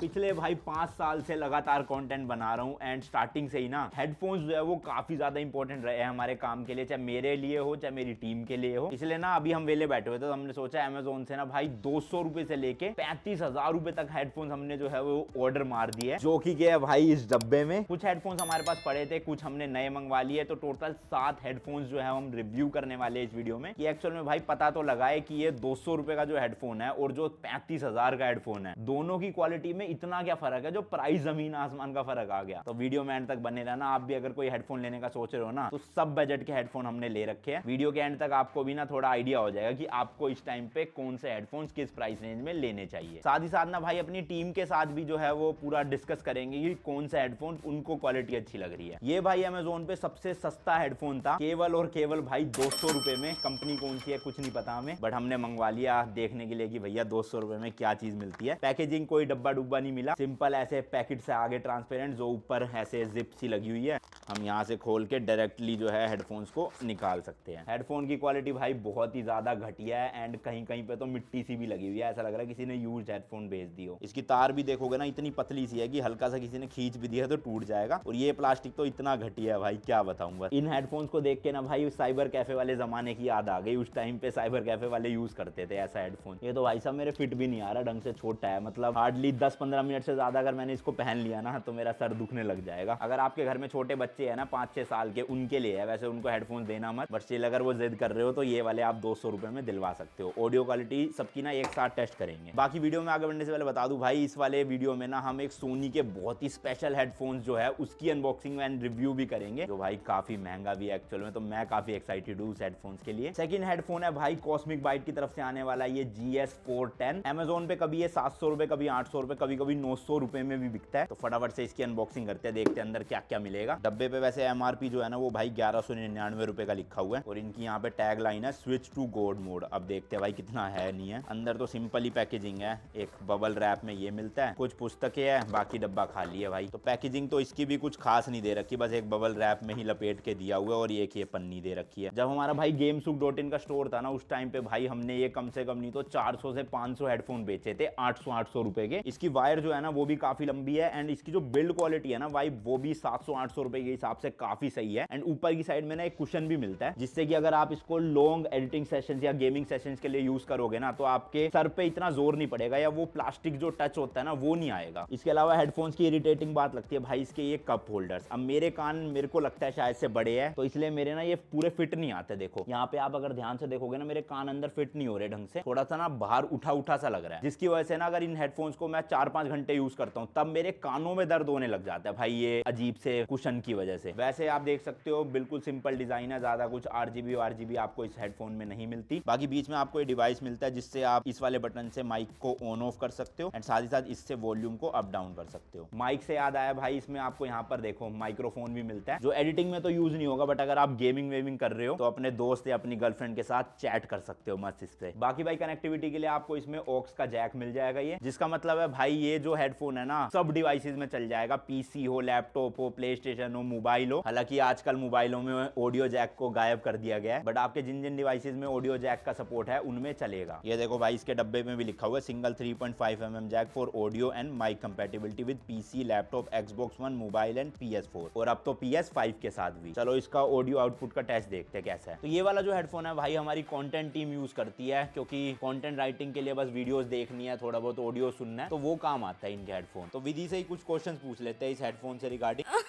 पिछले भाई 5 साल से लगातार कंटेंट बना रहा हूँ एंड स्टार्टिंग से ही ना हेडफोन्स जो है वो काफी ज्यादा इंपॉर्टेंट रहे हैं हमारे काम के लिए, चाहे मेरे लिए हो चाहे मेरी टीम के लिए हो। इसलिए ना अभी हम वेले बैठे हुए थे तो हमने सोचा अमेजोन से ना भाई 200 रुपए से लेके 35,000 रुपए तक हेडफोन्स हमने जो है वो ऑर्डर मार दिए, जो कि क्या है भाई इस डब्बे में। कुछ हेडफोन्स हमारे पास पड़े थे, कुछ हमने नए मंगवा लिए, तो टोटल 7 हेडफोन्स जो है हम रिव्यू करने वाले हैं इस वीडियो में कि एक्चुअल में भाई पता तो लगाए कि ये 200 रुपए का जो हेडफोन है और जो 35,000 का हेडफोन है, दोनों की क्वालिटी में इतना क्या फर्क है जो प्राइस जमीन आसमान का फर्क आ गया। तो वीडियो में एंड तक बने रहना। आप भी अगर कोई हेडफोन लेने का सोच रहे हो ना तो सब बजट के हेडफोन हमने ले रखे हैं। वीडियो के एंड तक आपको भी ना थोड़ा आइडिया हो जाएगा कि आपको इस टाइम पे कौन से हेडफोन्स किस प्राइस रेंज में लेने चाहिए। साथ ही साथ ना भाई अपनी टीम के साथ भी जो है वो पूरा डिस्कस करेंगे कि कौन सा हेडफोन उनको क्वालिटी अच्छी लग रही है। ये भाई अमेजोन पे सबसे सस्ता हेडफोन था, केवल और केवल भाई 200 रुपए में। कंपनी कौन सी है कुछ नहीं पता हमें, बट हमने मंगवा लिया देखने के लिए कि भैया 200 रुपए में क्या चीज मिलती है। पैकेजिंग कोई डब्बा डुब्बा नहीं मिला, सिंपल ऐसे पैकेट से आगे ट्रांसपेरेंट, जो ऊपर ऐसे जिप सी लगी हुई है। हम यहाँ से खोल के डायरेक्टली जो है हेडफोन्स को निकाल सकते हैं। हेडफोन की क्वालिटी भाई बहुत ही ज्यादा घटिया है एंड कहीं कहीं पे तो मिट्टी सी भी लगी हुई है, ऐसा लग रहा है किसी ने यूज्ड हेडफोन भेज दी हो। इसकी तार भी देखोगे ना इतनी पतली सी है कि हल्का सा किसी ने खींच भी दिया तो टूट जाएगा। और ये प्लास्टिक तो इतना घटिया है भाई क्या बताऊं। बस इन हेडफोन्स को देख के ना भाई साइबर कैफे वाले जमाने की याद आ गई। उस टाइम पे साइबर कैफे वाले यूज करते थे ऐसा हेडफोन। ये तो भाई साहब मेरे फिट भी नहीं आ रहा ढंग से, छोटा है, मतलब हार्डली 10-15 मिनट से ज्यादा अगर मैंने इसको पहन लिया ना तो मेरा सर दुखने लग जाएगा। अगर आपके घर में छोटे बच्चे हैं ना 5-6 साल के, उनके लिए है, वैसे उनको हेडफोन देना मत, बट स्टिल अगर वो जिद कर रहे हो तो ये वाले आप 200 रुपए में दिलवा सकते हो। ऑडियो क्वालिटी सबकी ना एक साथ टेस्ट करेंगे। बाकी वीडियो में आगे बढ़ने से पहले बता दूं भाई इस वाले वीडियो में ना हम एक सोनी के बहुत ही स्पेशल हेडफोन्स जो है उसकी अनबॉक्सिंग एंड रिव्यू भी करेंगे, जो भाई काफी महंगा भी है एक्चुअल में। तो मैं काफी एक्साइटेड हूँ उस हेडफोन्स के लिए। सेकंड हेडफोन है भाई कॉस्मिक बाइट की तरफ से आने वाला ये GS410। अमेजोन पे कभी ये 700 रुपए, कभी 800 रुपए, कभी कभी 900 रुपए में भी बिकता है। तो फटाफट से इसकी अनबॉक्सिंग करते हैं, देखते हैं अंदर क्या क्या मिलेगा। डब्बे पे वैसे MRP जो है ना वो भाई 1199 रुपए का लिखा हुआ है और इनकी यहाँ पे टैग लाइन है स्विच टू गोड मोड। अब देखते हैं भाई कितना है नहीं है। अंदर तो सिंपल ही पैकेजिंग है, एक बबल रैप में ये मिलता है, कुछ पुस्तकें है, बाकी डब्बा खाली है भाई। तो पैकेजिंग तो इसकी भी कुछ खास नहीं दे रखी, बस एक बबल रैप में ही लपेट के दिया हुआ है और एक ये पन्नी दे रखी है। जब हमारा भाई GameSuk.in का स्टोर था ना उस टाइम पे भाई हमने ये कम से कम नहीं तो 400 से 500 हेडफोन बेचे थे 800 रुपए के। इसकी वायर जो है ना वो भी काफी लंबी है एंड इसकी जो बिल्ड क्वालिटी है ना भाई वो भी 700-800 रुपए के हिसाब से काफी सही है। एंड ऊपर की साइड में ना एक कुशन भी मिलता है, जिससे कि अगर आप इसको लॉन्ग एडिटिंग सेशंस या गेमिंग सेशंस के लिए यूज करोगे ना तो आपके सर पे इतना जोर नहीं पड़ेगा या वो प्लास्टिक जो टच होता है ना वो नहीं आएगा। इसके अलावा हेडफोन्स की इरिटेटिंग बात लगती है भाई इसके ये कप होल्डर्स। अब मेरे कान मेरे को लगता है शायद से बड़े हैं तो इसलिए मेरे ना ये पूरे फिट नहीं आते। देखो यहाँ पे आप अगर ध्यान से देखोगे ना मेरे कान अंदर फिट नहीं हो रहे ढंग से, थोड़ा सा ना बाहर उठा उठा सा लग रहा है, जिसकी वजह से ना अगर इन हेडफोन्स को मैं 4-5 घंटे यूज करता हूँ तब मेरे कानों में दर्द होने लग जाता है भाई ये अजीब से कुशन की वजह से। वैसे आप देख सकते हो बिल्कुल सिंपल डिजाइन है, ज्यादा कुछ RGB आपको इस हेडफोन में नहीं मिलती। बाकी बीच में आपको ये डिवाइस मिलता है जिससे आप इस वाले बटन से माइक को ऑन ऑफ कर सकते हो एंड साथ ही साथ इससे वॉल्यूम को अप डाउन कर सकते हो। माइक से याद आया भाई इसमें आपको यहाँ पर देखो माइक्रोफोन भी मिलता है, जो एडिटिंग में तो यूज नहीं होगा बट अगर आप गेमिंग वेमिंग कर रहे हो तो अपने दोस्त या अपनी गर्लफ्रेंड के साथ चैट कर सकते हो मस्त इससे। बाकी भाई कनेक्टिविटी के लिए आपको इसमें ऑक्स का जैक मिल जाएगा ये, जिसका मतलब है भाई ये जो हेडफोन है ना सब डिवाइसेस में चल जाएगा, PC हो, लैपटॉप हो, प्ले स्टेशन हो, मोबाइल हो। हालांकि आजकल मोबाइलों में ऑडियो जैक को गायब कर दिया गया है बट आपके जिन जिन डिवाइसेस में ऑडियो जैक का सपोर्ट है उनमें चलेगा। ये देखो भाई इसके डब्बे में भी लिखा हुआ है single 3.5mm jack for audio and mic compatibility with PC, laptop, Xbox One, mobile and PS4 और अब तो PS5 के साथ भी। चलो इसका ऑडियो आउटपुट का टेस्ट देखते हैं कैसा है। तो ये वाला जो हेडफोन है भाई हमारी कंटेंट टीम यूज करती है, क्योंकि कंटेंट राइटिंग के लिए बस वीडियोस देखनी है, थोड़ा बहुत ऑडियो सुनना है, तो वो काम आता है इनके हेडफोन। तो विधि से ही कुछ क्वेश्चंस पूछ लेते हैं इस हेडफोन से रिगार्डिंग।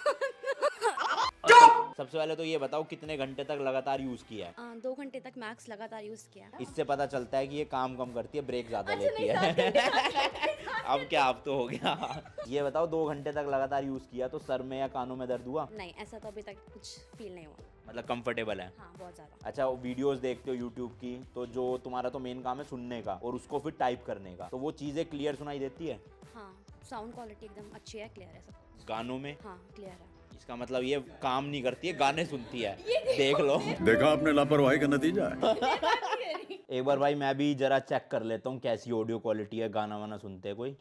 सबसे पहले तो ये बताओ कितने घंटे तक लगातार यूज किया है? 2 घंटे तक मैक्स लगातार यूज किया। इससे पता चलता है कि ये काम कम करती है, ब्रेक ज्यादा लेती है। अब क्या, अब तो हो गया। ये बताओ 2 घंटे तक लगातार यूज किया तो सर में या कानों में दर्द हुआ? नहीं, ऐसा तो अभी तक कुछ फील नहीं हुआ। मतलब कंफर्टेबल है? हाँ, बहुत ज्यादा। अच्छा वीडियोस देखते हो यूट्यूब की, तो जो तुम्हारा तो मेन काम है सुनने का और उसको फिर टाइप करने का, तो वो चीजें क्लियर सुनाई देती है? हाँ, साउंड क्वालिटी एकदम अच्छी है, क्लियर है सब। गानों में? हाँ, क्लियर है। इसका मतलब ये काम नहीं करती है, गाने सुनती है। देख लो, देखा आपने लापरवाही का नतीजा है। एक बार भाई मैं भी जरा चेक कर लेता हूँ कैसी ऑडियो क्वालिटी है, गाना वाना सुनते हैं कोई।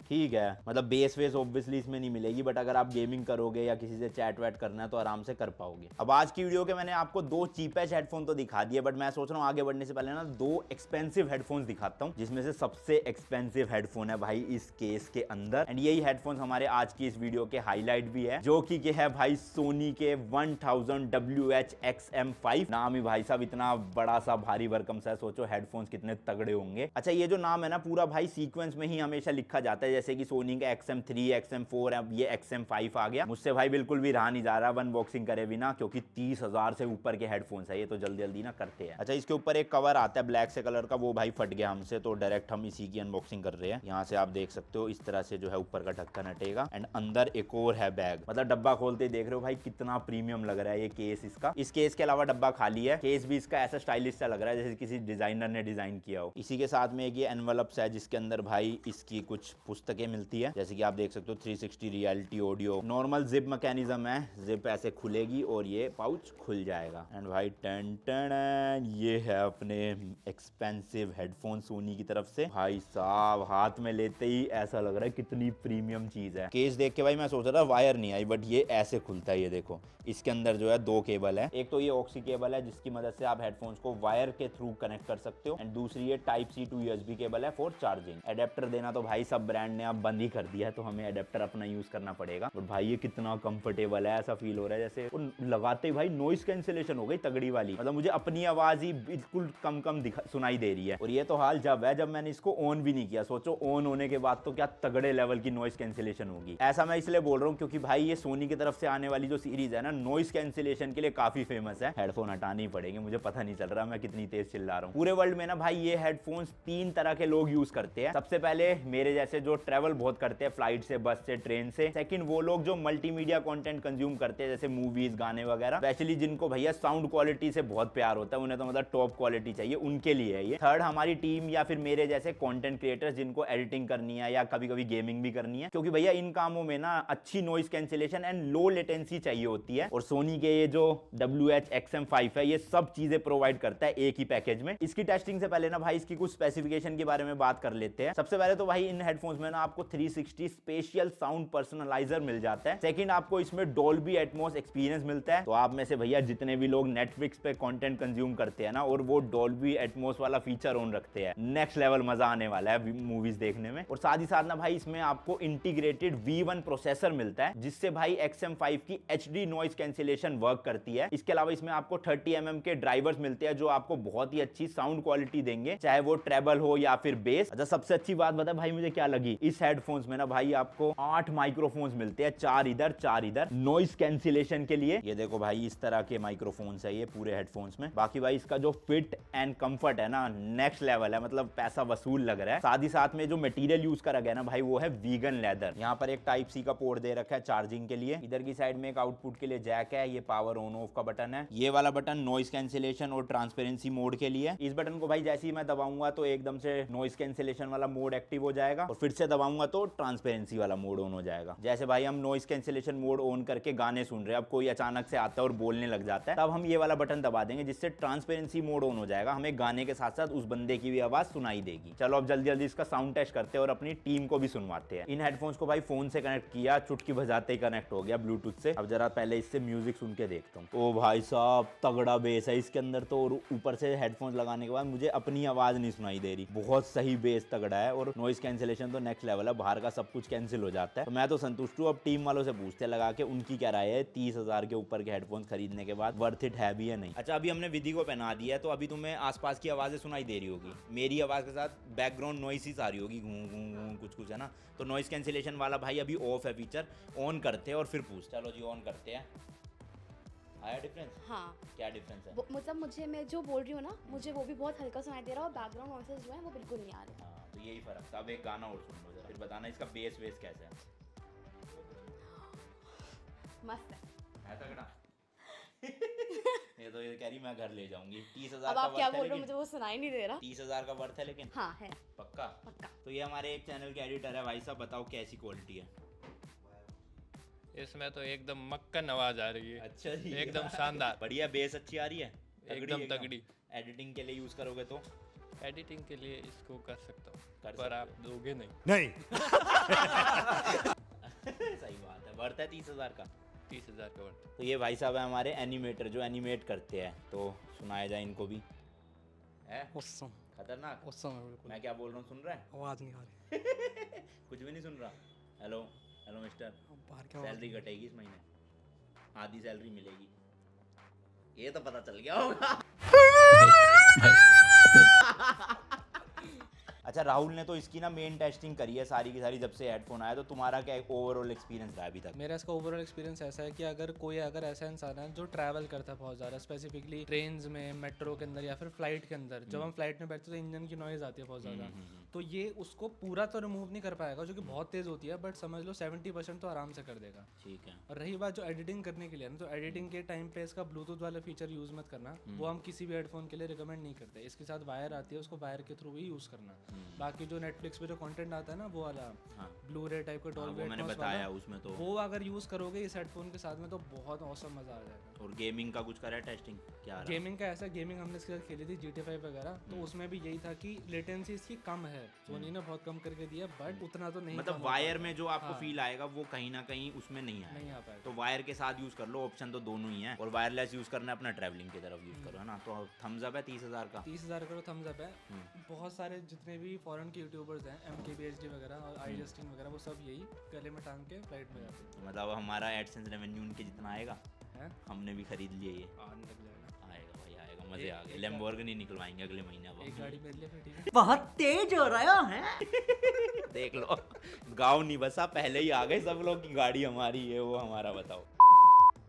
ठीक है, मतलब बेस वेस ऑब्वियसली इसमें नहीं मिलेगी, बट अगर आप गेमिंग करोगे या किसी से चैट वैट करना है तो आराम से कर पाओगे। अब आज की वीडियो के मैंने आपको 2 चीपेस्ट हेडफोन तो दिखा दिए, बट मैं सोच रहा हूँ आगे बढ़ने से पहले ना 2 एक्सपेंसिव हेडफोन्स दिखाता हूँ, जिसमें से सबसे एक्सपेंसिव हेडफोन है भाई इस केस के अंदर। एंड यही हेडफोन्स हमारे आज की इस वीडियो के हाईलाइट भी है, जो कि है भाई सोनी के 1000 WH-XM5। नाम ही भाई साहब इतना बड़ा सा भारी भरकम सा, सोचो हेडफोन्स कितने तगड़े होंगे। अच्छा, ये जो नाम है ना पूरा भाई सीक्वेंस में ही हमेशा लिखा जाता है, जैसे कि सोनी का XM3, XM4, अब ये XM5 आ गया। मुझसे भाई बिल्कुल भी रहा नहीं जा रहा अनबॉक्सिंग करे बिना, क्योंकि 30,000 से ऊपर के हेडफोन्स है ये, तो जल्दी जल्दी ना करते हैं। अच्छा, इसके ऊपर एक कवर आता है ब्लैक से कलर का, वो भाई फट गया हमसे, तो डायरेक्ट हम इसी की अनबॉक्सिंग कर रहे हैं। यहाँ से आप देख सकते हो इस तरह से जो है ऊपर का ढक्कन हटेगा, एंड अंदर एक और है बैग। मतलब डब्बा खोलते ही देख रहे हो भाई कितना प्रीमियम लग रहा है ये केस इसका। इस केस के अलावा डब्बा खाली है, केस भी इसका ऐसा स्टाइलिश सा लग रहा है जैसे किसी डिजाइनर ने डिजाइन किया हो। इसी के साथ में एक ये एनवलप्स है, जिसके अंदर भाई इसकी कुछ पुस्तकें मिलती है, जैसे कि आप देख सकते हो 360 reality audio. Normal zip mechanism है, जिप ऐसे खुलेगी और ये पाउच खुल जाएगा। एंड भाई टन टन ये है अपने एक्सपेंसिव हेडफोन सोनी की तरफ से। भाई साहब हाथ में लेते ही ऐसा लग रहा है कितनी प्रीमियम चीज है। केस देख के भाई मैं सोच रहा था वायर नहीं आई, बट ये ऐसे खुलता है। ये देखो इसके अंदर जो है 2 केबल है, एक तो ये ऑक्सी केबल है जिसकी मदद से आप हेडफोन्स को वायर के थ्रू कनेक्ट कर सकते हो, एंड दूसरी ये type C to USB cable है फॉर चार्जिंग। एडेप्टर देना तो भाई सब ब्रांड ने अब बंद ही कर दिया है, तो हमें एडेप्टर अपना यूज करना पड़ेगा। बट भाई ये कितना कंफर्टेबल है, ऐसा फील हो रहा है जैसे लगाते ही भाई नॉइस कैंसिलेशन हो गई तगड़ी वाली, मतलब मुझे अपनी आवाज ही बिल्कुल कम कम सुनाई दे रही है। और ये तो हाल जब है जब मैंने इसको ऑन भी नहीं किया, सोचो ऑन होने के बाद तो क्या तगड़े लेवल की नॉइस कैंसिलेशन होगी। ऐसा मैं इसलिए बोल रहा हूँ क्योंकि भाई ये सोनी की तरफ से आने वाली जो सीरीज है ना, नॉइस कैंसिलेशन के लिए काफी फेमस है। हेडफोन हटाने ही पड़ेंगे, मुझे पता नहीं चल रहा मैं कितनी तेज चिल्ला रहा हूँ। पूरे वर्ल्ड में ना भाई ये हेडफोन्स 3 तरह के लोग यूज करते हैं। सबसे पहले मेरे जैसे जो ट्रेवल बहुत करते हैं फ्लाइट से, बस से, ट्रेन से। सेकंड वो लोग जो मल्टीमीडिया कंटेंट कंज्यूम करते हैं, जैसे मूवीज, गाने वगैरह, स्पेशली जिनको भैया साउंड क्वालिटी से बहुत प्यार होता है, उन्हें तो मतलब टॉप क्वालिटी चाहिए, उनके लिए है ये। थर्ड हमारी टीम या फिर मेरे जैसे कंटेंट क्रिएटर्स जिनको एडिटिंग करनी है या कभी कभी गेमिंग भी करनी है, क्योंकि भैया इन कामों में ना अच्छी noise cancellation and low latency चाहिए होती है। और सोनी के ये जो WH-XM5 है ये सब चीजें प्रोवाइड करता है एक ही पैकेज में। इसकी टेस्टिंग से पहले ना भाई इसकी कुछ स्पेसिफिकेशन के बारे में बात कर लेते हैं। सबसे पहले तो भाई इन हेडफोन्स में ना आपको 360 स्पेशियल साउंड पर्सनलाइजर मिल जाता है। सेकंड आपको इसमें डॉल्बी एटमॉस एक्सपीरियंस मिलता है, तो आप में से भैया जितने भी लोग नेटफ्लिक्स पे कंटेंट कंज्यूम करते हैं ना और वो डॉल्बी एटमॉस वाला फीचर ऑन रखते हैं, नेक्स्ट लेवल मजा आने वाला है मूवीज देखने में। और साथ ही साथ ना भाई इसमें आपको इंटीग्रेटेड V1 प्रोसेसर मिलता है, जिससे भाई XM5 की HD नॉइस कैंसिलेशन वर्क करती है। इसके अलावा इसमें आपको 30 mm के ड्राइवर्स मिलते हैं जो आपको बहुत ही अच्छी साउंड क्वालिटी देंगे, चाहे वो ट्रेबल हो या फिर बेस। अच्छा, सबसे अच्छी बात बता भाई मुझे क्या लगी, इस हेडफोन्स में ना भाई आपको 8 माइक्रोफोन्स मिलते हैं, 4 इधर 4 इधर, नॉइस कैंसिलेशन के लिए। ये देखो भाई इस तरह के माइक्रोफोन्स है ये पूरे हेडफोन्स में। बाकी भाई इसका जो फिट एंड कंफर्ट है ना नेक्स्ट लेवल है, मतलब पैसा वसूल लग रहा है। साथ ही साथ में जो मटेरियल यूज करा गया ना भाई वो है वीगन लेदर। यहाँ पर एक टाइप सी का पोर्ट दे रखा है चार्जिंग के लिए। इधर की साइड में एक आउटपुट के लिए जैक है, ये पावर ऑन ऑफ का बटन है। ये वाला बटन नॉइस कैंसिलेशन और ट्रांसपेरेंसी मोड के लिए। इस बटन को भाई जैसे ही मैं दबाऊंगा तो एकदम से नॉइस कैंसिलेशन वाला मोड एक्टिव हो जाएगा, और फिर से दबाऊंगा तो ट्रांसपेरेंसी वाला मोड ऑन हो जाएगा। जैसे भाई हम नॉइस कैंसिलेशन मोड ऑन करके गाने सुन रहे हैं, अब कोई अचानक से आता है और बोलने लग जाता है, तब हम ये वाला बटन दबा देंगे जिससे ट्रांसपेरेंसी मोड ऑन हो जाएगा, हमें गाने के साथ साथ उस बंदे की भी आवाज सुनाई देगी। चलो अब जल्दी जल्दी इसका साउंड टेस्ट करते हैं और अपनी टीम को भी सुनवाते हैं। इन हेडफोन्स को भाई फोन से कनेक्ट किया, चुटकी बजाते ही कनेक्ट हो गया ब्लूटूथ से। अब जरा पहले इससे म्यूजिक सुन के देखता हूँ। ओ भाई साहब तगड़ा बेस है इसके अंदर तो, और ऊपर से हेडफोन्स लगाने के बाद मुझे अपनी आवाज नहीं सुनाई दे रही, बहुत सही बेस तगड़ा है। और नॉइस कैंसिलेशन तो नेक्स्ट लेवल है, बाहर का सब कुछ कैंसिल हो जाता है। तो मैं तो संतुष्ट हूँ। अब टीम वालों से पूछते लगा के उनकी क्या राय है 30,000 के ऊपर के हेडफोन्स खरीदने के बाद, वर्थ इट है भी या नहीं। अच्छा, अभी हमने विधि को पहना दिया है, तो अभी तुम्हें आसपास की आवाजें सुनाई दे रही होगी, मेरी आवाज के साथ बैकग्राउंड नॉइस आ रही होगी, घूं घूं घूं कुछ कुछ है ना। तो नॉइस कैंसिलेशन वाला भाई अभी ऑफ है फीचर, ऑन करते हैं और फिर पूछ। चलो जी ऑन करते हैं। आया डिफरेंस? हाँ, क्या डिफरेंस है? मतलब मुझे, मैं जो बोल रही हूँ ना, मुझे वो भी बहुत हल्का सुनाई दे रहा है और बैकग्राउंड नॉइसेस जो है वो बिल्कुल नहीं आ रहे। हाँ, तो यही फर्क था। अब एक गाना और सुन लो जरा, फिर बताना इसका बेस वेस कैसा है। मस्त है तगड़ा। ये तो ये कह रही मैं घर ले जाऊंगी। 30,000 अब का आप क्या वर्थ है, बोल रहे हो, लेकिन मुझे वो सुनाई नहीं दे रहा। 30,000 का वर्थ है लेकिन। हाँ है, पक्का? पक्का। तो ये हमारे एक चैनल के एडिटर है, भाई साहब बताओ कैसी क्वालिटी है। इसमें तो एकदम मक्कन आवाज आ रही है। अच्छा जी, एकदम शानदार, बढ़िया, बेस अच्छी आ रही है, एकदम तगड़ी। एडिटिंग के लिए यूज करोगे तो एडिटिंग के लिए इसको कर सकता हूँ, कर पर सकते आप दोगे नहीं। सही बात है, बढ़ता है 30,000 का। 30,000 का वर्थ। तो ये भाई साहब है हमारे एनिमेटर जो एनिमेट करते हैं, तो सुनाया जाए इनको भी। है औसम खतरनाक। औसम है बिल्कुल। मैं क्या बोल रहा हूँ सुन रहा है? आवाज़ नहीं आ रही। कुछ भी नहीं सुन रहा। हेलो हेलो मिस्टर, अब बाहर क्या आवाज़ सैलरी नहीं आ कटेगी इस महीने, आधी सैलरी मिलेगी, ये तो पता चल गया होगा। अच्छा राहुल ने तो इसकी ना मेन टेस्टिंग करी है सारी की सारी जब से हेडफोन आया, तो तुम्हारा क्या ओवरऑल एक्सपीरियंस रहा अभी तक? मेरा इसका ओवरऑल एक्सपीरियंस ऐसा है कि अगर ऐसा इंसान है जो ट्रैवल करता है बहुत ज़्यादा, स्पेसिफिकली ट्रेन्स में, मेट्रो के अंदर या फिर फ्लाइट के अंदर, जब हम फ्लाइट में बैठते हैं तो इंजन की नॉइज़ आती है बहुत ज़्यादा, तो ये उसको पूरा तो रिमूव नहीं कर पाएगा जो कि बहुत तेज़ होती है, बट समझ लो 70% तो आराम से कर देगा। ठीक है। और रही बात जो एडिटिंग करने के लिए ना, तो एडिटिंग के टाइम पे इसका ब्लूटूथ वाला फीचर यूज़ मत करना, वो हम किसी भी हेडफोन के लिए रिकमेंड नहीं करते। इसके साथ वायर आती है, उसको वायर के थ्रू ही यूज़ करना। बाकी जो नेटफ्लिक्स पे जो कंटेंट आता है ना, वो वाला हाँ। ब्लू रे टाइप का हाँ, डॉल्बी वो मैंने एटमॉस बताया वाला, उसमें तो। वो अगर यूज़ करोगे इस हेडफोन के साथ में तो बहुत औसम मज़ा आ जाएगा। और गेमिंग का कुछ करा है टेस्टिंग क्या रहा? गेमिंग का ऐसा, गेमिंग हमने इसके साथ खेली थी GTA 5 वगैरह, तो उसमें भी यही था कि लेटेंसी इसकी कम है, सोनी ने बहुत कम करके दिया, बट उतना तो नहीं, मतलब कम हो वायर पाएगा। में जो आपको हाँ। फील आएगा वो कहीं ना कहीं उसमें नहीं आएगा। नहीं आ पाएगा। तो वायर के साथ यूज कर लो, ऑप्शन तो दोनों ही है। और वायरलेस यूज करना है अपना ट्रैवलिंग की तरफ यूज करो, है ना। तो थम्स अप है 30,000 का। 30,000 का थम्स अप है। बहुत सारे जितने भी फॉरेन के यूट्यूबर्स हैं, MKBHD वगैरह और आई जस्टिन वगैरह, वो सब यही गले में टांग के फ्लाइट में जाते हैं। मतलब हमारा एडसेंस रेवेन्यू उनके जितना आएगा, हैं? हमने भी खरीद लिए ये। आने लग जाएगा। आएगा भाई आएगा, मजे आ गए। लैम्बोर्गिनी निकलवाएंगे अगले महीने अब एक हम। गाड़ी मेरे लिए फिर ठीक है। बहुत तेज हो रहा है। देख लो, गाँव नहीं बसा, पहले ही आ गए सब लोग की गाड़ी हमारी है वो हमारा। बताओ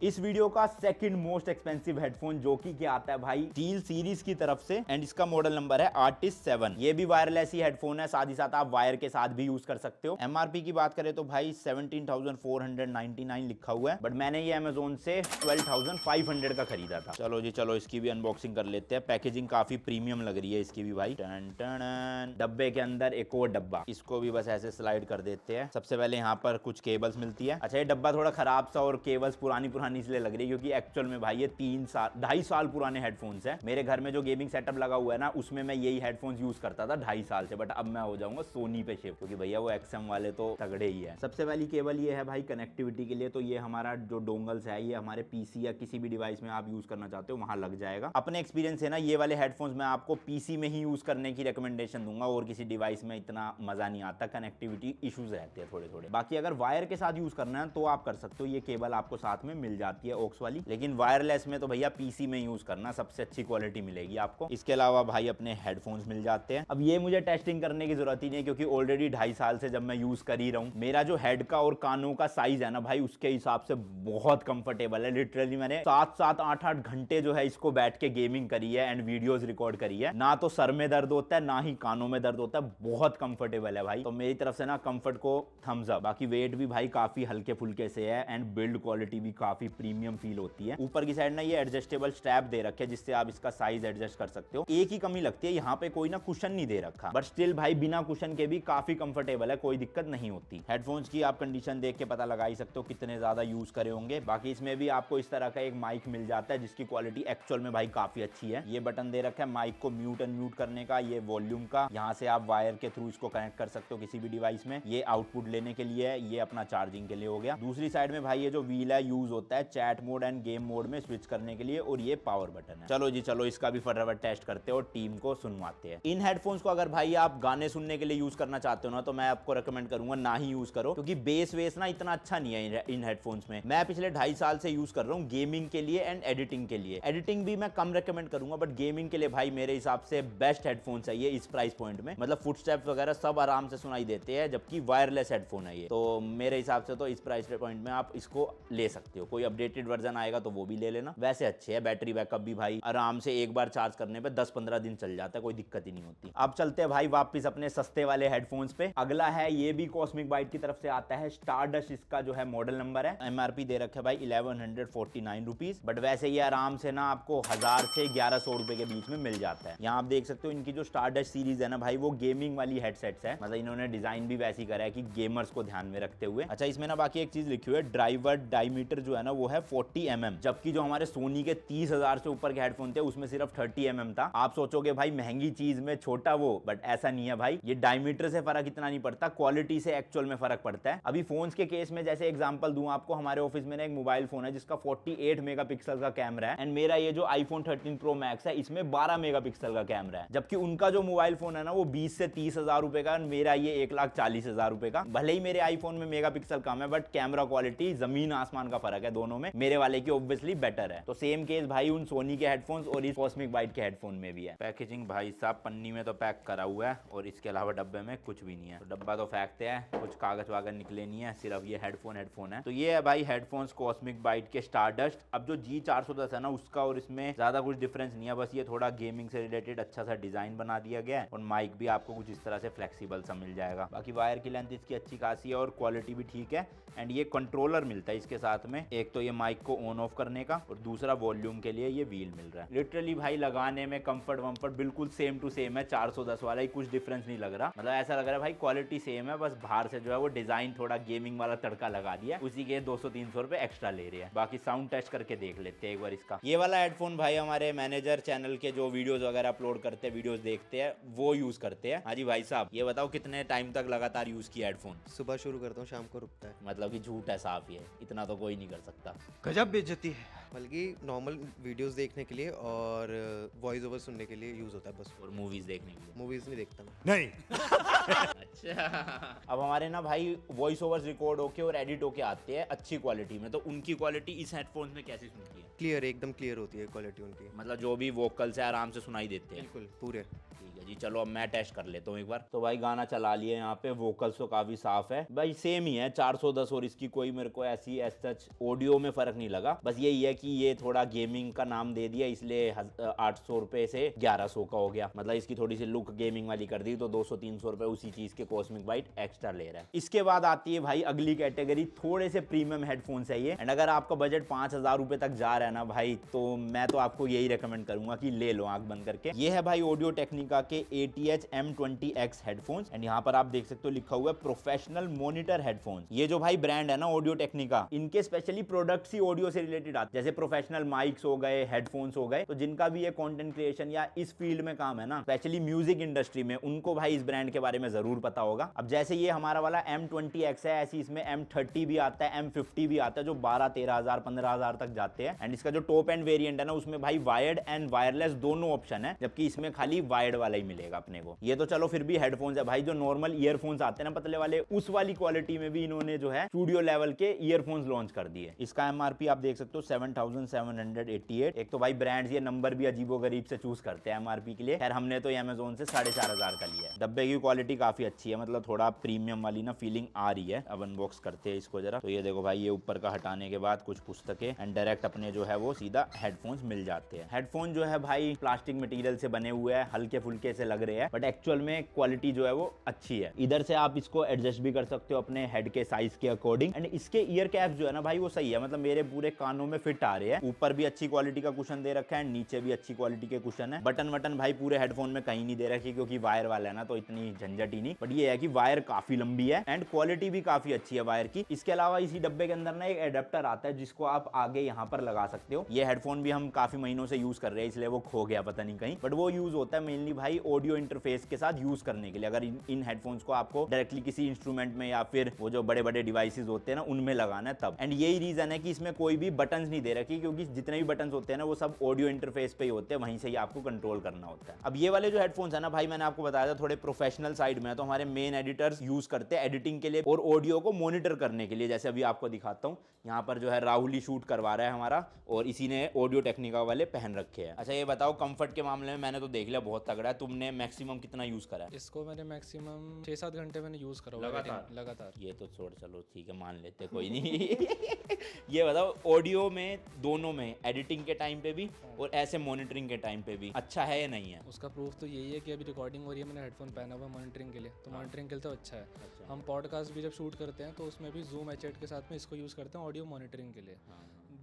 इस वीडियो का सेकंड मोस्ट एक्सपेंसिव हेडफोन जो कि क्या आता है भाई स्टील सीरीज की तरफ से, एंड इसका मॉडल नंबर है आर्टिस्ट 7। ये भी वायरलेस ही हेडफोन है, साथ ही साथ आप वायर के साथ भी यूज कर सकते हो। एमआरपी की बात करें तो भाई 17,499 लिखा हुआ है, बट मैंने ये अमेजोन से 12,500 का खरीदा था। चलो जी चलो, इसकी भी अनबॉक्सिंग कर लेते हैं। पैकेजिंग काफी प्रीमियम लग रही है इसकी भी भाई। टन टन, डब्बे के अंदर एक और डब्बा, इसको भी बस ऐसे स्लाइड कर देते हैं। सबसे पहले यहाँ पर कुछ केबल्स मिलती है। अच्छा ये डब्बा थोड़ा खराब सा और केबल्स पुरानी इसलिए लग रही है क्योंकि एक्चुअल में भाई ये 2.5 साल पुराने हेडफोन्स हैं। मेरे घर में जो गेमिंग सेटअप लगा हुआ है ना, उसमें मैं यही हेडफोन्स यूज करता था 2.5 साल से, बट अब मैं हो जाऊंगा सोनी पे शिफ्ट, क्योंकि भैया वो XM वाले तो तगड़े ही है। सबसे पहली केबल ये है भाई कनेक्टिविटी के लिए, तो ये हमारा जो डोंगल्स है ये हमारे पीसी या किसी भी डिवाइस में आप यूज करना चाहते हो वहां लग जाएगा। अपने एक्सपीरियंस है ना, ये वाले हेडफोन्स मैं आपको पीसी में ही यूज करने की रिकमेंडेशन दूंगा, और किसी डिवाइस में इतना मजा नहीं आता, कनेक्टिविटी इश्यूज रहते हैं थोड़े। बाकी अगर वायर के साथ यूज करना है तो आप कर सकते हो, ये केबल आपको साथ में मिल जाती है ऑक्स वाली। लेकिन वायरलेस में तो भैया पीसी में यूज करना, सबसे अच्छी क्वालिटी मिलेगी आपको। इसके अलावा भाई अपने हेडफोन्स मिल जाते हैं। अब ये मुझे टेस्टिंग करने की जरूरत ही नहीं है क्योंकि ऑलरेडी 2.5 साल से जब मैं यूज कर ही रहा हूँ, मेरा जो हेड का और कानों का साइज है ना भाई, उसके हिसाब से बहुत कंफर्टेबल है। लिटरली मैंने 7-7, 8-8 घंटे जो है इसको बैठ के गेमिंग करी है एंड वीडियोस रिकॉर्ड करी है। ना तो सर में दर्द होता है ना ही कानों में दर्द होता है, बहुत कंफर्टेबल है भाई। तो मेरी तरफ से ना कंफर्ट को थम्स अप। बाकी वेट भी भाई काफी हल्के फुल्के से है एंड बिल्ड क्वालिटी भी काफी प्रीमियम फील होती है। ऊपर की साइड ना ये एडजस्टेबल स्ट्रैप दे रखे जिससे आप इसका साइज एडजस्ट कर सकते हो। एक ही कमी लगती है, यहाँ पे कोई ना कुशन नहीं दे रखा, बट स्टिल भाई बिना कुशन के भी काफी कंफर्टेबल है, कोई दिक्कत नहीं होती। हेडफोन्स की आप कंडीशन देख के पता लगा ही सकते हो कितने ज्यादा यूज करे होंगे। बाकी इसमें भी आपको इस तरह का एक माइक मिल जाता है जिसकी क्वालिटी एक्चुअल में भाई काफी अच्छी है। ये बटन दे रखा है माइक को म्यूट अनम्यूट करने का, ये वॉल्यूम का, यहाँ से आप वायर के थ्रू इसको कनेक्ट कर सकते हो किसी भी डिवाइस में। ये आउटपुट लेने के लिए है, ये अपना चार्जिंग के लिए हो गया। दूसरी साइड में भाई ये जो व्हील है यूज होता है chat mode end game mode में स्विच करने के लिए, और ये पावर बटन है। चलो जी चलो, इसका भी फटाफट टेस्ट करते हैं और टीम को सुनवाते हैं। इन हेडफोन्स को अगर भाई आप गाने सुनने के लिए यूज करना चाहते हो ना, तो मैं आपको रेकमेंड करूंगा ना ही यूज करो, क्योंकि बेस वेस ना इतना अच्छा नहीं है इन हेडफोन्स में। मैं पिछले 2.5 साल से यूज कर रहा हूँ गेमिंग के लिए एंड एडिटिंग के लिए। एडिटिंग भी मैं कम रेकमेंड करूंगा, बट गेमिंग के लिए भाई मेरे हिसाब से बेस्ट हेडफोन्स है ये इस प्राइस पॉइंट में। मतलब फुटस्टेप्स वगैरह सब आराम से सुनाई देते हैं, जबकि वायरलेस हेडफोन है ये। तो मेरे हिसाब से तो इस प्राइस पॉइंट में आप इसको ले सकते हो। कोई अपडेटेड वर्जन आएगा तो वो भी ले लेना। वैसे अच्छे है, बैटरी बैकअप भी भाई आराम से एक बार चार्ज करने पे 10-15 दिन चल जाता है, कोई दिक्कत ही नहीं होती। अब चलते हैं भाई वापस अपने सस्ते वाले हेडफोन्स पे। अगला है, ये भी कॉस्मिक बाइट की तरफ से आता है, स्टारडस्ट इसका जो है मॉडल नंबर है। एमआरपी दे रखे भाई 1149 रुपीज, बट वैसे ये आराम से ना आपको 1000 से 1100 रुपए के बीच में मिल जाता है। यहाँ आप देख सकते हो इनकी जो स्टारडस्ट सीरीज है ना भाई, वो गेमिंग वाली हेडसेट्स है। मतलब इन्होंने डिजाइन भी वैसी करा है कि गेमर्स को ध्यान में रखते हुए। अच्छा इसमें ना बाकी एक चीज लिखी हुई है, ड्राइवर डायमीटर जो है ना वो है 40mm, जबकि जो हमारे सोनी के 30,000 से ऊपर के हेडफोन थे उसमें सिर्फ 30mm था। आप सोचोगे भाई महंगी चीज में छोटा वो, बट ऐसा नहीं है भाई, ये डायमीटर से फर्क इतना नहीं पड़ता, क्वालिटी से एक्चुअल में फर्क पड़ता है। अभी फोन्स के केस में जैसे एग्जांपल दूं आपको, हमारे ऑफिस में ना एक मोबाइल फोन है जिसका 48 मेगापिक्सल का कैमरा है, एंड मेरा ये जो आईफोन 13 प्रो मैक्स है इसमें 12 मेगापिक्सल का कैमरा है, जबकि उनका जो मोबाइल फोन है ना वो 20 से 30,000 रुपए का, मेरा ये 1,40,000 रुपए का। भले ही मेरे आईफोन में मेगापिक्सल कम है, बट कैमरा क्वालिटी जमीन आसमान का फर्क है दोनों में, मेरे वाले की ऑब्वियसली बेटर है। तो सेम केस भाई उन सोनी के हेडफोन्स और इस कॉस्मिक बाइट के हेडफोन में भी है। पैकेजिंग भाई साहब पन्नी में तो पैक करा हुआ है और इसके अलावा डब्बे में कुछ भी नहीं है, तो डब्बा तो फेंकते हैं, कुछ कागज वागज निकले नहीं है, सिर्फ ये हेडफोन है। तो ये है भाई हेडफोन्स कॉस्मिक बाइट के स्टारडस्ट। अब जो G410 है ना उसका और इसमें ज्यादा कुछ डिफरेंस नहीं है, बस ये थोड़ा गेमिंग से रिलेटेड अच्छा सा डिजाइन बना दिया गया है और माइक भी आपको कुछ इस तरह से फ्लेक्सिबल सा मिल जाएगा। बाकी वायर की लेंथ इसकी अच्छी खासी है और क्वालिटी भी ठीक है, एंड ये कंट्रोलर मिलता है इसके साथ में, एक तो ये माइक को ऑन ऑफ करने का और दूसरा वॉल्यूम के लिए ये व्हील मिल रहा है। लिटरली भाई लगाने में कंफर्ट वम्फर्ट बिल्कुल सेम टू सेम है, 410 वाला ही, कुछ डिफरेंस नहीं लग रहा, मतलब ऐसा लग रहा है भाई क्वालिटी सेम है, बस बाहर से जो है वो डिजाइन थोड़ा गेमिंग वाला तड़का लगा दिया, उसी के 200-300 रुपए एक्स्ट्रा ले रहे हैं। बाकी साउंड टेस्ट करके देख लेते हैं एक बार इसका। ये वाला हेडफोन भाई हमारे मैनेजर चैनल के जो वीडियोस वगैरह अपलोड करते हैं, वीडियोस देखते हैं, वो यूज करते हैं। हाँ जी भाई साहब, ये बताओ कितने टाइम तक लगातार यूज किया हेडफोन? सुबह शुरू करता हूँ, शाम को रुकता है। मतलब कि झूठ है, साफ ही है, इतना तो कोई नहीं कर सकता। गजब बेइज्जती है। बल्कि नॉर्मल वीडियोस देखने के लिए और वॉइस ओवर सुनने के लिए यूज होता है बस। और मूवीज देखने के लिए? मूवीज नहीं देखता मैं। अच्छा, अब हमारे ना भाई वॉइस ओवर्स रिकॉर्ड होके और एडिट होके आते हैं अच्छी क्वालिटी में, तो उनकी क्वालिटी इस हेडफोन्स में कैसी सुनती है? क्लियर, एकदम क्लियर होती है क्वालिटी उनकी, मतलब जो भी वोकल्स है आराम से सुनाई देते हैं? बिल्कुल पूरे। ठीक है जी, चलो अब मैं टेस्ट कर लेता हूँ एक बार। तो भाई गाना चला लिए यहाँ पे, वोकल्स तो काफी साफ है भाई, सेम ही है 410 और इसकी कोई मेरे को ऐसी सच ऑडियो में फर्क नहीं लगा। बस यही है कि ये थोड़ा गेमिंग का नाम दे दिया इसलिए 800 रुपए से 1100 का हो गया, मतलब इसकी थोड़ी सी लुक गेमिंग वाली कर दी तो 200-300 रुपए उसी चीज के कॉस्मिक बाइट एक्स्ट्रा ले रहा है। इसके बाद आती है भाई अगली कैटेगरी, थोड़े से प्रीमियम हेडफोन्स है ये, एंड अगर आपका बजट 5,000 रुपए तक जा रहा है ना भाई, तो मैं तो आपको यही रेकमेंड करूंगा कि ले लो आंख बंद करके। ये है भाई ऑडियो टेक्निका के ATH M20X हेडफोन्स, एंड यहाँ पर आप देख सकते हो लिखा हुआ है प्रोफेशनल मॉनिटर हेडफोन्स। ये जो भाई ब्रांड है ना ऑडियो टेक्निका, इनके स्पेशली प्रोडक्ट्स ही ऑडियो से रिलेटेड आते हैं, जैसे प्रोफेशनल माइक्स हो गए, हेडफोन्स हो गए, तो जिनका भी ये कंटेंट क्रिएशन या इस फील्ड में काम है ना, स्पेशली म्यूजिक इंडस्ट्री में, उनको भाई इस ब्रांड के बारे में जरूर पता होगा। अब जैसे ये हमारा वाला M20X है, ऐसी इसमें M30 भी आता है, M50 भी आता है, जो 12-13 हजार 15 हजार तक जाते हैं, एंड इसका जो टॉप एंड वेरिएंट है ना उसमें भाई वायर्ड एंड वायरलेस दोनों ऑप्शन है, जबकि इसमें खाली वायर्ड वाला ही मिलेगा अपने को। ये तो चलो फिर भी हेडफोन्स है भाई, जो नॉर्मल ईयरफोन्स आते हैं ना पतले वाले, उस वाली क्वालिटी में भी इन्होंने जो है स्टूडियो लेवल के ईयरफोन्स लॉन्च कर दिए। इसका MRP आप देख सकते हो 7,788। एक तो भाई ब्रांड्स ये नंबर भी अजीबो गरीब से चूज करते हैं MRP के लिए, खैर हमने तो अमेज़न से 4,500 का लिया है। डब्बे की क्वालिटी काफी अच्छी है, मतलब थोड़ा प्रीमियम वाली ना फीलिंग आ रही है। अब अनबॉक्स करते हैं इसको जरा। तो ये देखो भाई, ये ऊपर का हटाने के बाद कुछ पुस्तकें एंड डायरेक्ट अपने जो है वो सीधा हेडफोन्स मिल जाते हैं। हेडफोन जो है भाई प्लास्टिक मटेरियल से बने हुए हैं, हल्के फुल्के से लग रहे हैं, बट एक्चुअल में क्वालिटी जो है वो अच्छी है। इधर से आप इसको एडजस्ट भी कर सकते हो अपने हेड के साइज के अकॉर्डिंग, एंड इसके ईयर कैप्स जो है ना भाई वो सही है, मतलब मेरे पूरे कानों में फिट आ रहे हैं। ऊपर भी अच्छी क्वालिटी का कुशन दे रखा है, नीचे भी अच्छी क्वालिटी के कुशन है। बटन वटन भाई पूरे हेडफोन में कहीं नहीं दे रखी, क्योंकि वायर वाला है ना तो इतनी झंझट ही नहीं, बट ये है कि वायर काफी लंबी है एंड क्वालिटी भी काफी अच्छी है वायर की। इसके अलावा इसी डब्बे के अंदर ना एक एडेप्टर आता है जिसको आप आगे यहाँ पर लगा सकते हो। ये हेडफोन भी हम काफी महीनों से यूज कर रहे हैं, इसलिए वो खो गया पता नहीं कहीं, बट वो यूज होता है मेनली भाई ऑडियो इंटरफेस के साथ यूज करने के लिए। अगर इन हेडफोन्स को आपको डायरेक्टली किसी इंस्ट्रूमेंट में या फिर वो जो बड़े बड़े डिवाइसेस होते हैं ना उनमें लगाना है तब, एंड यही रीजन है कि इसमें कोई भी बटन्स नहीं दे रखी, क्योंकि जितने भी बटन्स होते हैं ना वो सब ऑडियो इंटरफेस पे ही होते हैं, वहीं से ही आपको कंट्रोल करना होता है। अब ये वाले जो हेडफोन्स है ना भाई, मैंने आपको बताया था थोड़े प्रोफेशनल साइड में है, तो हमारे मेन एडिटर्स यूज करते हैं एडिटिंग के लिए और ऑडियो को मॉनिटर करने के लिए। जैसे अभी आपको दिखाता हूँ, यहाँ पर जो है राहुल ही शूट करवा रहा है हमारा, और इसी ने ऑडियो टेक्निका वाले पहन रखे हैं। अच्छा ये बताओ, कंफर्ट के मामले में मैंने तो देख लिया बहुत तगड़ा है, तुमने मैक्सिमम कितना यूज करा है? इसको मैंने मैक्सिमम 6-7 घंटे मैंने यूज़ करा हुआ है लगातार। ये तो छोड़, चलो ठीक है मान लेते, कोई नहीं। ये बताओ, ऑडियो में दोनों में, एडिटिंग के टाइम पे भी और ऐसे मॉनिटरिंग के टाइम पे भी अच्छा है या नहीं है? उसका प्रूफ तो यही है कि अभी रिकॉर्डिंग हो रही है, मैंने हेडफोन पहना हुआ मॉनिटरिंग के लिए, तो मॉनिटरिंग के लिए तो अच्छा है। हम पॉडकास्ट भी जब शूट करते हैं तो उसमें भी जूम H8 के साथ में इसको यूज़ करते हैं ऑडियो मॉनिटरिंग के लिए।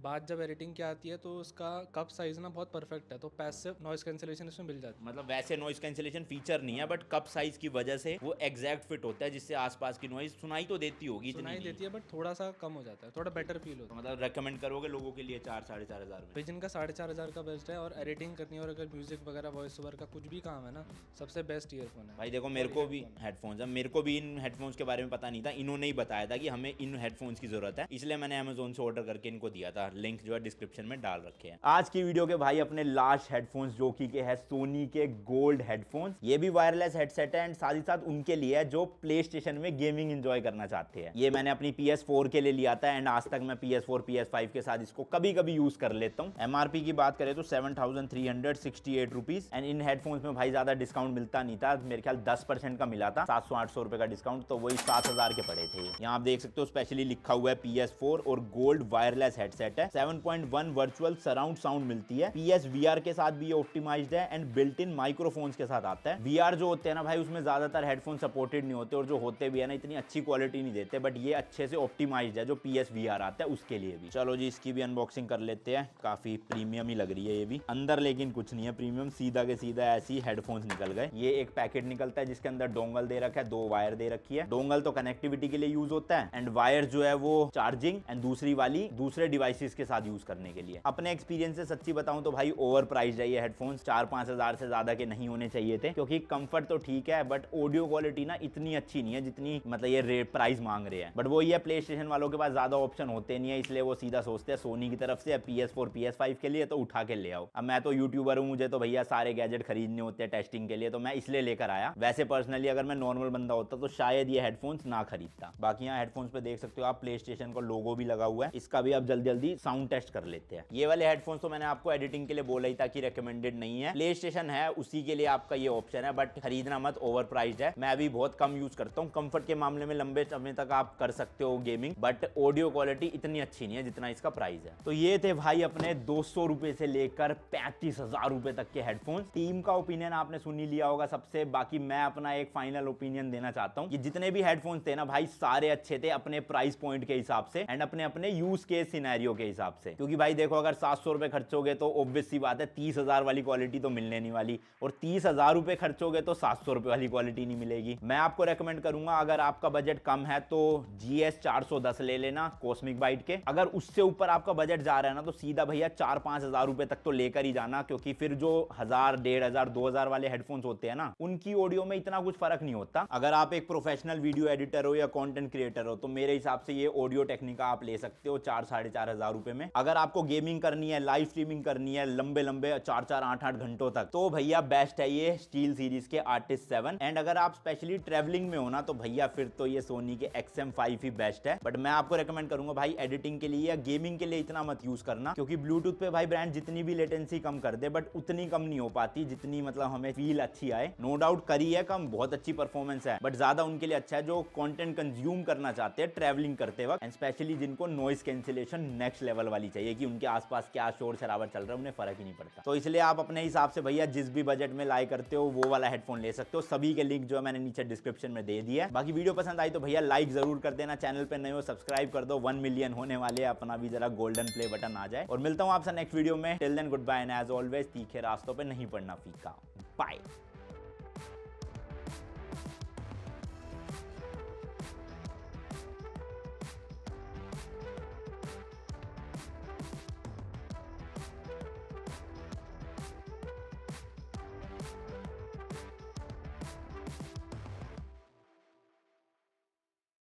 बात जब एडिटिंग की आती है तो उसका कप साइज ना बहुत परफेक्ट है, तो पैसिव नॉइस कैंसिलेशन इसमें मिल जाती है। मतलब वैसे नॉइस कैंसिलेशन फीचर नहीं है, बट कप साइज की वजह से वो एग्जैक्ट फिट होता है, जिससे आसपास की नॉइस सुनाई तो देती होगी, इतनी सुनाई नहीं। देती है बट थोड़ा सा कम हो जाता है, थोड़ा बेटर फील होता तो है। मतलब रेकमेंड करोगे लोगों के लिए 4-4.5 हज़ार में? भाई जिनका 4,500 का बजट है और एडिटिंग करनी है और अगर म्यूजिक वगैरह वॉइस ओवर का कुछ भी काम है ना, सबसे बेस्ट ईयरफोन है भाई देखो, मेरे को भी हेडफोन्स है, मेरे को भी इन हेडफोन्स के बारे में पता नहीं था, इन्होंने ही बताया था कि हमें इन हेडफोन्स की जरूरत है, इसलिए मैंने अमेजोन से ऑर्डर करके इनको दिया था। लिंक जो है डिस्क्रिप्शन में डाल रखे हैं। आज की वीडियो के भाई अपने लास्ट हेडफोन्स जो कि है सोनी के गोल्ड हेडफोन्स। ये भी वायरलेस हेडसेट है एंड साथ ही साथ उनके लिए है जो प्ले स्टेशन में गेमिंग एंजॉय करना चाहते हैं। ये मैंने अपनी PS4 के लिए लिया था एंड आज तक मैं PS4 PS5 के साथ इसको कभी कभी यूज कर लेता हूँ। MRP की बात करें तो 7,368 रुपीज एंड इन हेडफोन्स में भाई ज्यादा डिस्काउंट मिलता नहीं था, मेरे ख्याल 10% का मिला था, 700-800 रुपए का डिस्काउंट, तो वही 7,000 के पड़े थे। यहाँ आप देख सकते हो स्पेशली लिखा हुआ है PS4 और गोल्ड वायरलेस हेडसेट है। 7.1 वर्चुअल सराउंड साउंड मिलती है। PSVR के साथ भी ये ऑप्टिमाइज्ड है एंड बिल्ट इन माइक्रोफोन्स के साथ आता है। VR जो होते हैं ना भाई, उसमें ज्यादातर हेडफोन सपोर्टेड नहीं होते और जो होते भी है ना इतनी अच्छी क्वालिटी नहीं देते, बट ये अच्छे से ऑप्टिमाइज्ड है जो PSVR आता है उसके लिए भी। चलो जी, इसकी भी अनबॉक्सिंग कर लेते हैं। काफी प्रीमियम ही लग रही है ये भी, अंदर लेकिन कुछ नहीं है प्रीमियम, सीधा के सीधा ऐसी हेडफोन्स निकल गए। ये एक पैकेट निकलता है जिसके अंदर डोंगल दे रखा है, 2 वायर दे रखी है। डोंगल तो कनेक्टिविटी के लिए यूज होता है एंड वायर जो है वो चार्जिंग एंड दूसरी वाली दूसरे डिवाइसेस के साथ यूज करने के लिए। अपने एक्सपीरियंस से सच्ची बताऊं तो भाई ओवर प्राइस है ये हेडफोन्स, 4-5 हजार से ज्यादा के नहीं होने चाहिए थे, क्योंकि कंफर्ट तो ठीक है बट ऑडियो क्वालिटी ना इतनी अच्छी नहीं है जितनी मतलब ये रेट प्राइस मांग रहे हैं। बट वो ये प्ले स्टेशन वालों के पास ज्यादा ऑप्शन होते नहीं है, इसलिए वो सीधा सोचते हैं सोनी की तरफ से PS4 PS5 के लिए तो उठा के ले आओ। अब मैं तो यूट्यूबर हूँ, मुझे तो भैया सारे गैजेट खरीदने होते हैं टेस्टिंग के लिए, तो मैं इसलिए लेकर आया। वैसे पर्सनली अगर मैं नॉर्मल बंदा होता तो शायद ये हेडफोन्स ना खरीदता। बाकी यहाँ हेडफोन्स पे देख सकते हो आप प्ले स्टेशन का लोगो भी लगा हुआ है, इसका भी आप जल्दी जल्दी साउंड टेस्ट कर लेते हैं। ये वाले हेडफोन्स तो मैंने आपको एडिटिंग के लिए बोला ही था कि रिकमेंडेड नहीं है, प्ले स्टेशन है उसी के लिए आपका ये ऑप्शन है, बट खरीदना मत, ओवर प्राइस्ड है। मैं भी बहुत कम यूज करता हूँ, कंफर्ट के मामले में लंबे समय तक आप कर सकते हो गेमिंग, बट ऑडियो क्वालिटी इतनी अच्छी नहीं है जितना इसका प्राइस है। तो ये थे भाई अपने 200 रुपए से लेकर 35,000 रुपए तक के हेडफोन्स। टीम का ओपिनियन आपने सुन ही लिया होगा सबसे, बाकी मैं अपना एक फाइनल ओपिनियन देना चाहता हूँ कि जितने भी हेडफोन्स थे ना भाई सारे अच्छे थे अपने प्राइस पॉइंट के हिसाब से एंड अपने अपने यूज केस सिनेरियो के हिसाब से। क्योंकि भाई देखो, अगर 700 रुपए खर्चोगे तो ऑब्वियस सी बात है 30,000 वाली क्वालिटी तो मिलने नहीं वाली, और 30,000 रुपए खर्चोगे तो 700 रुपए वाली क्वालिटी नहीं मिलेगी। मैं आपको रेकमेंड करूंगा अगर आपका बजट कम है तो GS 410 ले लेना कॉस्मिक बाइट के। अगर उससे ऊपर आपका बजट जा रहा है ना तो सीधा भैया 4-5 हजार रुपए तक तो लेकर ही जाना, क्योंकि फिर जो 1,000, 1,500, 2,000 वाले हेडफोन्स होते हैं ना उनकी ऑडियो में इतना कुछ फर्क नहीं होता। अगर आप एक प्रोफेशनल वीडियो एडिटर हो या कंटेंट क्रिएटर हो तो मेरे हिसाब से ये ऑडियो टेक्निका आप ले सकते हो 4-4.5 हजार रुपए में। अगर आपको गेमिंग करनी है, लाइव स्ट्रीमिंग करनी है लंबे लंबे 4-4, 8-8 घंटों तक, तो भैया बेस्ट है ये स्टील सीरीज के आर्टिस्ट 7। एंड अगर आप स्पेशली ट्रेवलिंग में हो ना तो भैया फिर तो ये सोनी के XM5 ही बेस्ट है। बट मैं आपको रेकमेंड करूंगा भाई एडिटिंग के लिए या गेमिंग के लिए इतना मत यूज करना, क्योंकि ब्लूटूथ पे भाई ब्रांड जितनी भी लेटेंसी कम कर दे बट उतनी कम नहीं हो पाती जितनी मतलब हमें फील अच्छी आए। नो डाउट करी है कम, बहुत अच्छी परफॉर्मेंस है, बट ज्यादा उनके लिए अच्छा है जो कंटेंट कंज्यूम करना चाहते हैं ट्रैवलिंग करते वक्त, एंड स्पेशली जिनको नॉइस कैंसिलेशन नेक्स्ट लेवल वाली चाहिए कि उनके आसपास क्या शोर शराबर चल रहा है उन्हें फर्क ही नहीं पड़ता। तो इसलिए आप अपने हिसाब से भैया जिस भी बजट में लाई करते हो वो वाला हेडफोन ले सकते हो। सभी के लिंक जो है मैंने नीचे डिस्क्रिप्शन में दे दिया है। बाकी वीडियो पसंद आई तो भैया लाइक जरूर कर देना, चैनल पे नए हो सब्सक्राइब कर दो, 1 मिलियन होने वाले, अपना भी जरा गोल्डन प्ले बटन आ जाए। और मिलता हूं आपसे नेक्स्ट वीडियो में, till then goodbye and as always तीखे रास्तों पे नहीं पड़ना फीका। बाय।